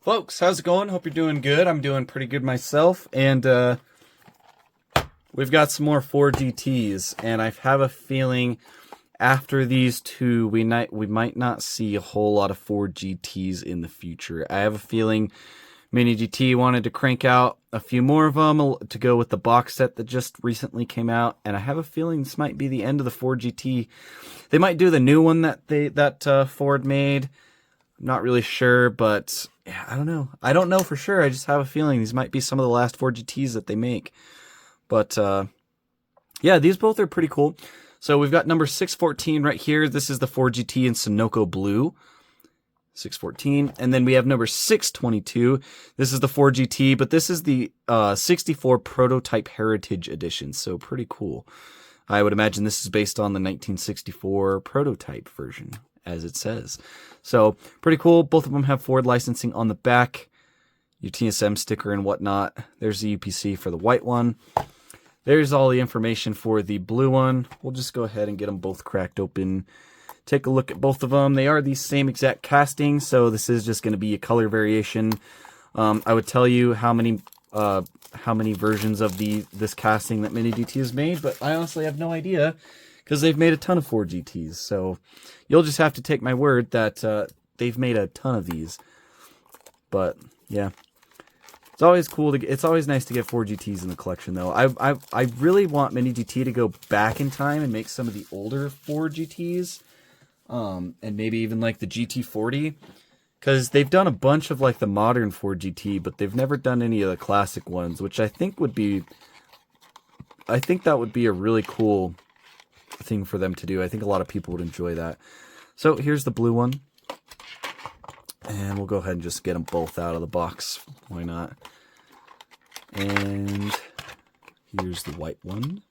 Folks, how's it going? Hope you're doing good. I'm doing pretty good myself, and we've got some more 4GTs, and I have a feeling after these two, we might not see a whole lot of 4GTs in the future. I have a feeling Mini GT wanted to crank out a few more of them to go with the box set that just recently came out, and I have a feeling this might be the end of the 4GT. They might do the new one that Ford made. I'm not really sure, but yeah, I don't know. I don't know for sure. I just have a feeling these might be some of the last 4GTs that they make. But yeah, these both are pretty cool. So we've got number 614 right here. This is the 4GT in Sunoco Blue. 614. And then we have number 622. This is the 4GT, but this is the 64 Prototype Heritage Edition. So pretty cool. I would imagine this is based on the 1964 prototype version, as it says. So pretty cool. Both of them have Ford licensing on the back, your TSM sticker and whatnot. There's the UPC for the white one. There's all the information for the blue one. We'll just go ahead and get them both cracked open. Take a look at both of them. They are the same exact casting, so this is just going to be a color variation. I would tell you how many versions of this casting that Mini GT has made, but I honestly have no idea because they've made a ton of 4GTs. So you'll just have to take my word that they've made a ton of these. But yeah, it's always cool it's always nice to get 4GTs in the collection, though. I really want Mini GT to go back in time and make some of the older 4GTs, and maybe even like the GT40. Because they've done a bunch of like the modern 4GT, but they've never done any of the classic ones, which I think that would be a really cool thing for them to do. I think a lot of people would enjoy that. So here's the blue one. And we'll go ahead and just get them both out of the box. Why not? And here's the white one.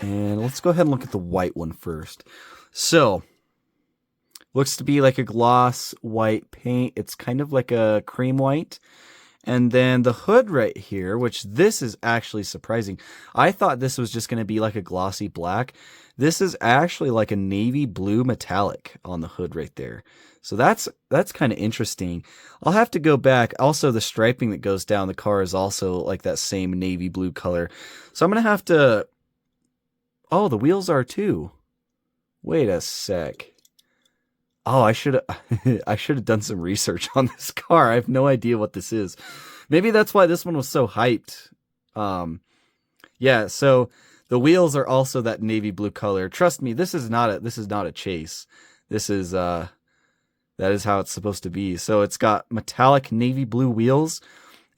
And let's go ahead and look at the white one first. So looks to be like a gloss white paint. It's kind of like a cream white. And then the hood right here, which this is actually surprising. I thought this was just going to be like a glossy black. This is actually like a navy blue metallic on the hood right there. So that's kind of interesting. I'll have to go back. Also, the striping that goes down the car is also like that same navy blue color. So I'm going to have to... Oh, the wheels are too. Wait a sec. Oh, I should have done some research on this car. I have no idea what this is. Maybe that's why this one was so hyped. Yeah, so the wheels are also that navy blue color. Trust me, this is not a chase. This is that is how it's supposed to be. So it's got metallic navy blue wheels,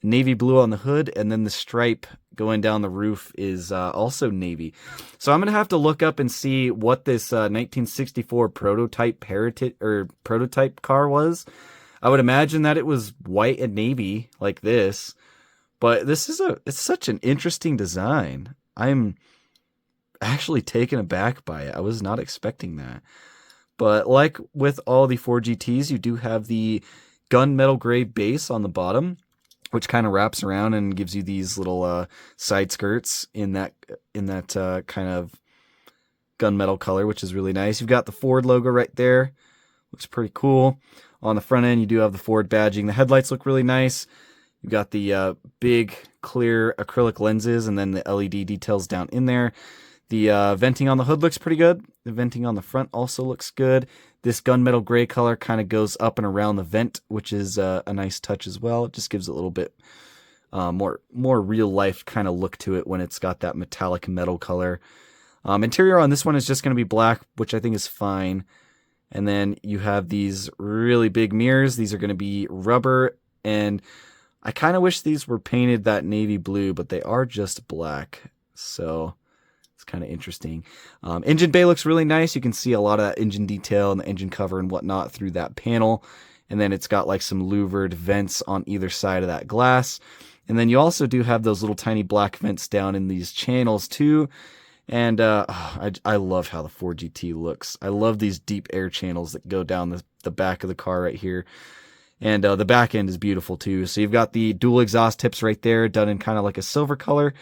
navy blue on the hood, and then the stripe going down the roof is also navy. So I'm going to have to look up and see what this 1964 prototype prototype car was. I would imagine that it was white and navy like this, but it's such an interesting design. I'm actually taken aback by it. I was not expecting that. But like with all the 4GTs, you do have the gunmetal gray base on the bottom, which kind of wraps around and gives you these little side skirts in that kind of gunmetal color, which is really nice. You've got the Ford logo right there. Looks pretty cool. On the front end, you do have the Ford badging. The headlights look really nice. You've got the big, clear acrylic lenses and then the LED details down in there. The venting on the hood looks pretty good. The venting on the front also looks good. This gunmetal gray color kind of goes up and around the vent, which is a nice touch as well. It just gives it a little bit more real life kind of look to it when it's got that metallic metal color. Interior on this one is just going to be black, which I think is fine. And then you have these really big mirrors. These are going to be rubber, and I kind of wish these were painted that navy blue, but they are just black. So it's kind of interesting. Engine bay looks really nice. You can see a lot of that engine detail and the engine cover and whatnot through that panel. And then it's got like some louvered vents on either side of that glass. And then you also do have those little tiny black vents down in these channels too. And I love how the 4GT looks. I love these deep air channels that go down the back of the car right here. And the back end is beautiful too. So you've got the dual exhaust tips right there, done in kind of like a silver color.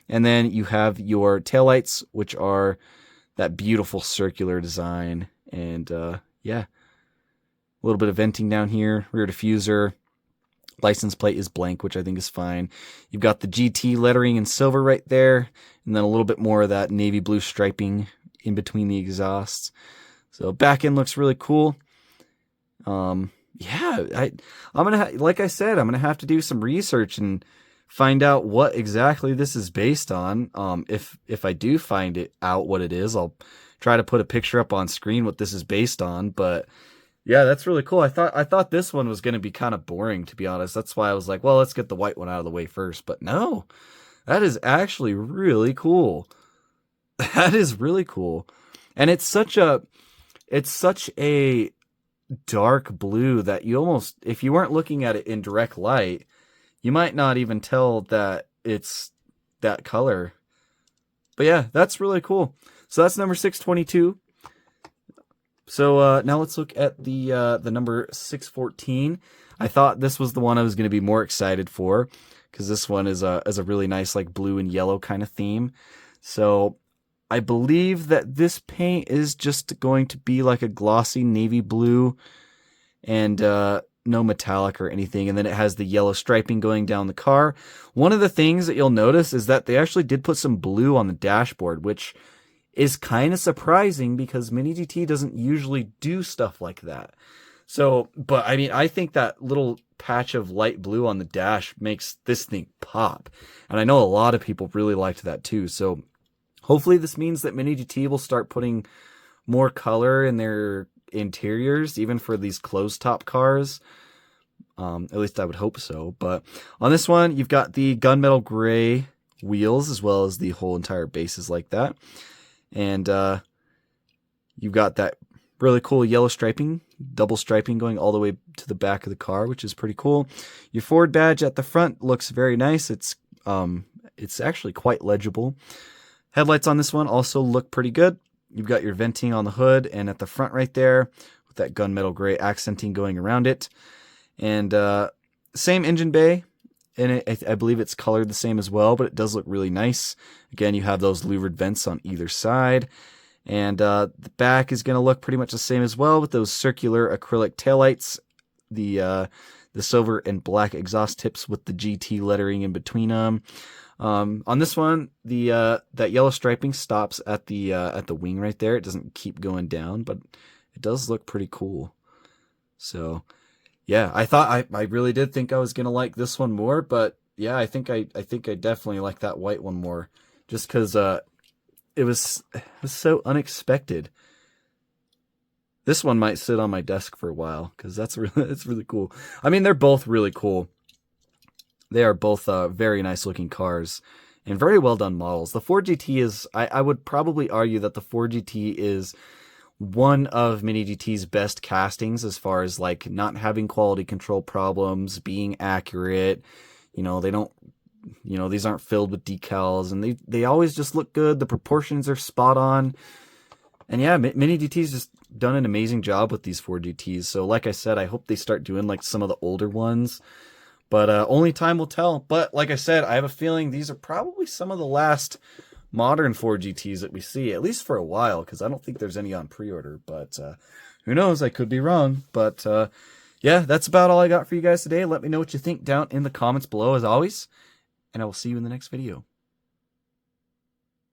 And then you have your taillights, which are that beautiful circular design. And yeah, A little bit of venting down here, rear diffuser. License plate is blank, which I think is fine. You've got the GT lettering in silver right there, and then a little bit more of that navy blue striping in between the exhausts. So back end looks really cool. Yeah, I'm gonna like I said, I'm gonna have to do some research and find out what exactly this is based on. If I do find it out what it is, I'll try to put a picture up on screen what this is based on. But yeah, that's really cool. I thought this one was gonna be kind of boring, to be honest. That's why I was like, well, let's get the white one out of the way first. But no, that is actually really cool. That is really cool, and it's such a dark blue that you almost, if you weren't looking at it in direct light, you might not even tell that it's that color. But yeah, that's really cool. So that's number 622. So now let's look at the number 614. I thought this was the one I was going to be more excited for, because this one is a really nice like blue and yellow kind of theme. So I believe that this paint is just going to be like a glossy navy blue and no metallic or anything. And then it has the yellow striping going down the car. One of the things that you'll notice is that they actually did put some blue on the dashboard, which is kind of surprising because Mini GT doesn't usually do stuff like that. So, but I mean, I think that little patch of light blue on the dash makes this thing pop. And I know a lot of people really liked that too. So hopefully this means that Mini GT will start putting more color in their interiors, even for these closed top cars. At least I would hope so. But on this one, you've got the gunmetal gray wheels, as well as the whole entire base is like that. And you've got that really cool yellow striping, double striping going all the way to the back of the car, which is pretty cool. Your Ford badge at the front looks very nice. It's actually quite legible. Headlights on this one also look pretty good. You've got your venting on the hood and at the front right there with that gunmetal gray accenting going around it. And same engine bay, and I believe it's colored the same as well, but it does look really nice. Again, you have those louvered vents on either side. And the back is going to look pretty much the same as well with those circular acrylic taillights, the silver and black exhaust tips with the GT lettering in between them. On this one, that yellow striping stops at the wing right there. It doesn't keep going down, but it does look pretty cool. So yeah, I really did think I was gonna like this one more, but yeah, I think I definitely like that white one more, just because it was so unexpected. This one might sit on my desk for a while because it's really cool. I mean, they're both really cool. They are both very nice looking cars and very well done models. The Ford GT is, I would probably argue that the Ford GT is one of Mini GT's best castings as far as like not having quality control problems, being accurate. You know, they don't, you know, these aren't filled with decals, and they always just look good. The proportions are spot on. And yeah, Mini GT's just done an amazing job with these Ford GTs. So like I said, I hope they start doing like some of the older ones. But only time will tell. But like I said, I have a feeling these are probably some of the last modern Ford GTs that we see, at least for a while, because I don't think there's any on pre-order. But who knows? I could be wrong. But yeah, that's about all I got for you guys today. Let me know what you think down in the comments below, as always. And I will see you in the next video.